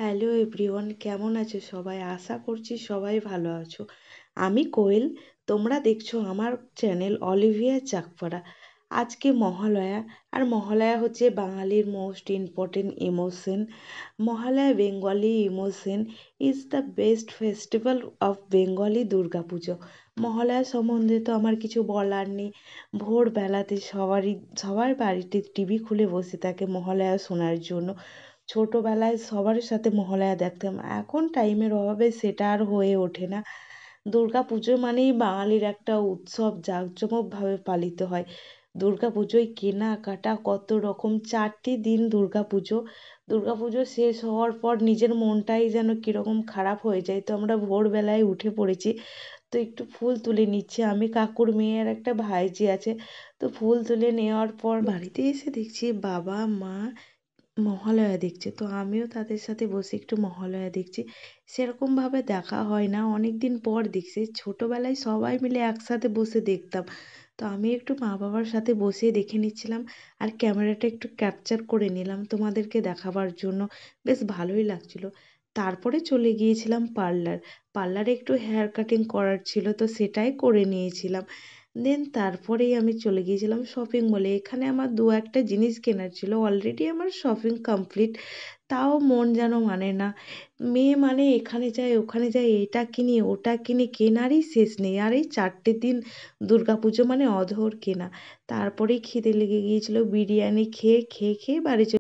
Hello everyone, কেমন আছো সবাই? আশা করছি সবাই ভালো আছো। আমি কোয়েল। তোমরা দেখছো আমার চ্যানেল অলিভিয়া চাকপাড়া। আজকে মহালয়া। আর মহালয়া হচ্ছে বাঙালির most important emotion. Mahalaya Bengali emotion is the best festival of Bengali Durga Puja. Mahalaya সম্বন্ধে তো আমার কিছু বলার নেই। ভোরবেলাতে সবার বাড়িতে টিভি খুলে বসে থাকে মহালয়া শোনার জন্য। ছোটবেলায় সবার সাথে মহালয়া দেখতাম, এখন টাইমের অভাবে সেটা আর হয়ে ওঠে না। দুর্গাপুজো মানেই বাঙালির একটা উৎসব, জাঁকজমকভাবে পালিত হয়। দুর্গাপুজোয় কেনাকাটা কত রকম, 4টি দিন দুর্গাপুজো। দুর্গাপুজো শেষ হওয়ার পর নিজের মনটাই যেন কীরকম খারাপ হয়ে যায়, তো আমরা ভোরবেলায় উঠে পড়েছি। তো একটু ফুল তুলে নিচ্ছি, আমি কাকুর মেয়ে আর একটা ভাইঝি আছে। তো ফুল তুলে নেওয়ার পর বাড়িতে এসে দেখছি বাবা মা মহালয়া দেখছে, তো আমিও তাদের সাথে বসে একটু মহালয়া দেখছি। সেরকমভাবে দেখা হয় না, অনেক দিন পর দেখছি। ছোটবেলায় সবাই মিলে একসাথে বসে দেখতাম, তো আমি একটু মা বাবার সাথে বসে দেখে নিচ্ছিলাম। আর ক্যামেরাটা একটু ক্যাপচার করে নিলাম তোমাদেরকে দেখাবার জন্য। বেশ ভালোই লাগছিল। তারপরে চলে গিয়েছিলাম পার্লারে একটু হেয়ার কাটিং করার ছিল, তো সেটাই করে নিয়েছিলাম। দেন তারপরেই আমি চলে গিয়েছিলাম শপিং মলে। এখানে আমার দু একটা জিনিস কেনার ছিল, অলরেডি আমার শপিং কমপ্লিট। তাও মন যেন মানে না। মেয়ে মানে এখানে যাই ওখানে যাই, এটা কিনি ওটা কিনি, কেনারই শেষ নেই। আর এই 4টে দিন দুর্গাপুজো মানে অধর কেনা। তারপরেই খিদে লেগে গিয়েছিল, বিরিয়ানি খেয়ে খেয়ে খেয়ে বাড়ি